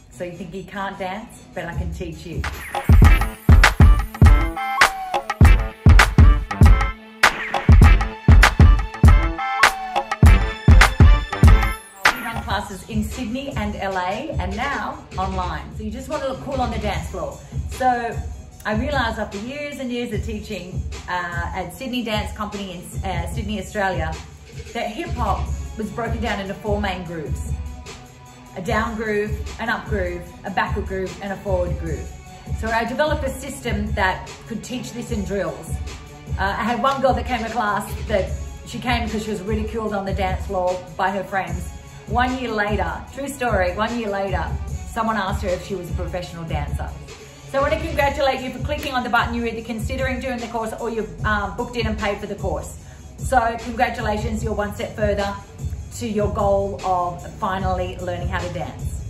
So you think you can't dance? But I can teach you. We run classes in Sydney and LA, and now online. So you just want to look cool on the dance floor. So I realized after years and years of teaching at Sydney Dance Company in Sydney, Australia, that hip hop was broken down into 4 main grooves. A down groove, an up groove, a backward groove, and a forward groove. So I developed a system that could teach this in drills. I had one girl that came to class that she came because she was ridiculed on the dance floor by her friends. 1 year later, true story, 1 year later, someone asked her if she was a professional dancer. So I want to congratulate you for clicking on the button. You're either considering doing the course or you've booked in and paid for the course. So congratulations, you're one step further to your goal of finally learning how to dance.